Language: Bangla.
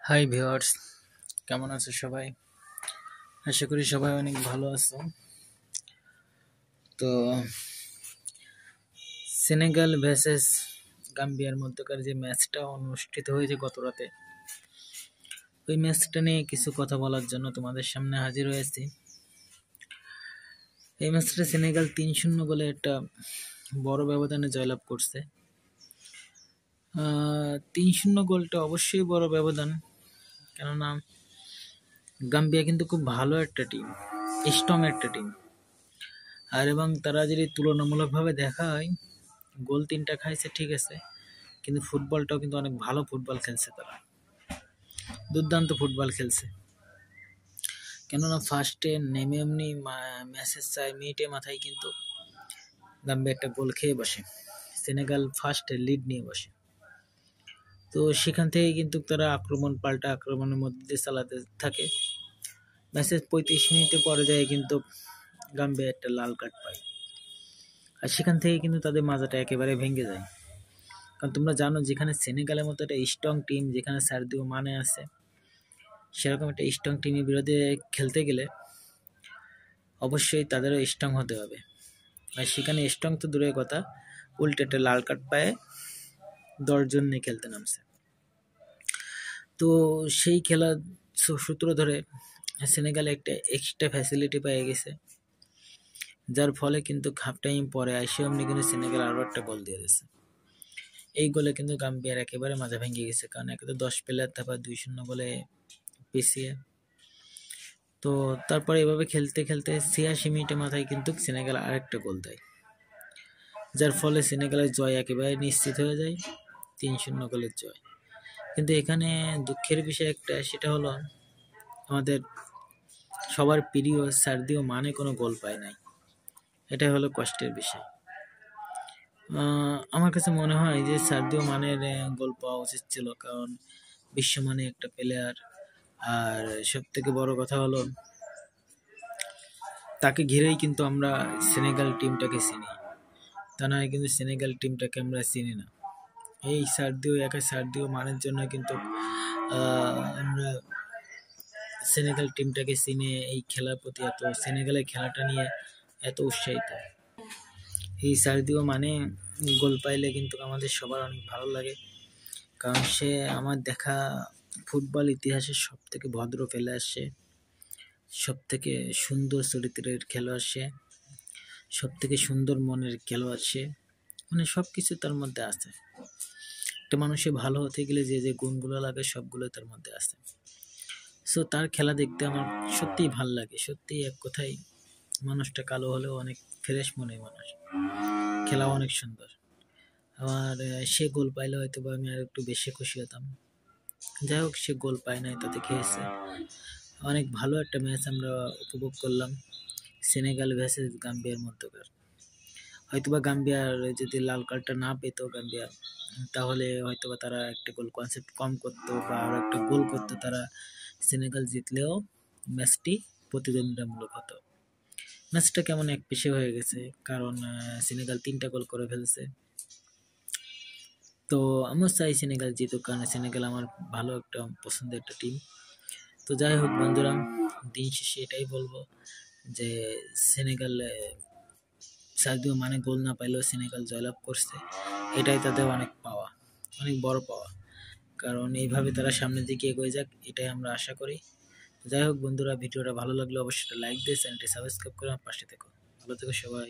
হাই ভিউয়ার্স, কেমন আছো সবাই? আশা করি সবাই অনেক ভালো আছো। তো সেনেগাল ভার্সেস গাম্বিয়ার মধ্যকার যে ম্যাচটা অনুষ্ঠিত হয়েছে গত রাতে, ওই ম্যাচটা নিয়ে কিছু কথা বলার জন্য তোমাদের সামনে হাজির হয়েছি। এই ম্যাচটা সেনেগাল 3-0 গোলে একটা বড় ব্যবধানে জয়লাভ করছে। 3-0 গোলটা অবশ্যই বড় ব্যবধান, কেননা গাম্বিয়া কিন্তু খুব ভালো একটা টিম, স্ট্রং একটা টিম। আর এবং তারা যদি তুলনামূলকভাবে দেখা হয়, গোল 3টা খাইছে ঠিক আছে, কিন্তু ফুটবলটাও কিন্তু অনেক ভালো ফুটবল খেলছে। তারা দুর্দান্ত ফুটবল খেলছে, কেননা ফার্স্টে নেমে এমনি ম্যাচের 4 মিনিটে মাথায় কিন্তু গাম্বিয়া একটা গোল খেয়ে বসে, সেনেগাল ফার্স্টে লিড নিয়ে বসে। তো সেখান থেকে কিন্তু তারা পাল্টা আক্রমণের মধ্যে দিয়ে চালাতে থাকে। ম্যাচের 35 মিনিটে পরে যায় কিন্তু গাম্বিয়া একটা লাল কার্ড পায়, আর সেখান থেকে কিন্তু তাদের মাজাটা একেবারে ভেঙে যায়। কারণ তোমরা জানো, যেখানে সেনেগালের মতো একটা স্ট্রং টিম, যেখানে সাদিও মানে আছে, সেরকম একটা স্ট্রং টিমের বিরুদ্ধে খেলতে গেলে অবশ্যই তাদেরও স্ট্রং হতে হবে। আর সেখানে স্ট্রং তো দূরের কথা, উল্টে একটা লাল কার্ড পায়ে 10 জন নিয়ে খেলতে নামছে। তো সেই খেলার সূত্র ধরে সেনেগালে একটা এক্সট্রা ফ্যাসিলিটি পেয়ে গেছে, যার ফলে কিন্তু হাফ টাইম পরে আসে অমনি কিন্তু সেনেগাল আরও একটা গোল দিয়ে দিয়েছে। এই গোলে কিন্তু গাম্বিয়ার একেবারে মাজা ভেঙে গেছে, কারণ একে তো 10 প্লেয়ার, তারপর 2-0 গোলে পিছিয়ে। তো তারপরে এভাবে খেলতে খেলতে 86 মিনিটের মাথায় কিন্তু সেনেগাল আরেকটা গোল দেয়, যার ফলে সেনেগালের জয় একেবারে নিশ্চিত হয়ে যায়, 3-0 গোলের জয়। কিন্তু এখানে দুঃখের বিষয় একটা, সেটা হলো আমাদের সবার প্রিয় সাদিও মানে কোনো গোল পায় নাই। এটাই হলো কষ্টের বিষয়। আমার কাছে মনে হয় যে সাদিও মানের গোল পাওয়া উচিত ছিল, কারণ বিশ্বমানের একটা প্লেয়ার। আর সব থেকে বড় কথা হলো, তাকে ঘিরেই কিন্তু আমরা সেনেগাল টিমটাকে চিনি, তা নয় কিন্তু সেনেগাল টিমটাকে আমরা চিনি না। এই সাদিও মানের জন্য কিন্তু আমরা সেনেগাল টিমটাকে চিনে এই খেলার প্রতি এত, সেনেগালের খেলাটা নিয়ে এত উৎসাহিত। এই সাদিও মানে গোল পাইলে কিন্তু আমাদের সবার অনেক ভালো লাগে, কারণ সে আমার দেখা ফুটবল ইতিহাসের সব থেকে ভদ্র প্লেয়ার, সে সব থেকে সুন্দর চরিত্রের খেলোয়াড়, সে সব থেকে সুন্দর মনের খেলোয়াড়, সে মানে সব কিছু তার মধ্যে আছে। একটা মানুষের ভালো হতে গেলে যে যে গুণগুলো লাগে সবগুলো তার মধ্যে আছে। সো তার খেলা দেখতে আমার সত্যিই ভালো লাগে। সত্যিই এক কথায় মানুষটা কালো হলেও অনেক ফ্রেশ মনের মানুষ, খেলাও অনেক সুন্দর। আর সে গোল পাইলে হয়তো বা আমি আর একটু বেশি খুশি হতাম। যাই হোক, সে গোল পায় নাই, তাতে খেয়েছে। অনেক ভালো একটা ম্যাচ আমরা উপভোগ করলাম, সেনেগাল ভার্সেস গাম্বিয়ার মধ্যকার। হয়তোবা গাম্বিয়ার যদি লাল কার্ডটা না পেত গাম্বিয়া, তাহলে হয়তোবা তারা একটা গোল কনসেপ্ট কম করতো বা আরও একটা গোল করতো, তারা সেনেগাল জিতলেও ম্যাচটি প্রতিদ্বন্দ্বিতামূলক হতো। ম্যাচটা কেমন এক পেশে হয়ে গেছে, কারণ সেনেগাল 3টা গোল করে ফেলছে। তো আমিও চাই সেনেগাল জিতুক, কারণ সেনেগাল আমার ভালো একটা পছন্দের একটা টিম। তো যাই হোক বন্ধুরা, দিন শেষে এটাই বলবো যে সেনেগাল সাদিও মানে গোল না পাইলেও সেনেগাল জয়লাভ করছে, এটাই তাদের অনেক পাওয়া, অনেক বড় পাওয়া। কারণ এইভাবে তারা সামনের দিকে এগিয়ে যাক, এটাই আমরা আশা করি। যাই হোক বন্ধুরা, ভিডিওটা ভালো লাগলে অবশ্যই লাইক দিয়ে চ্যানেলটি সাবস্ক্রাইব করে আমার পাশে থেকো। ভালো থেকো সবাই।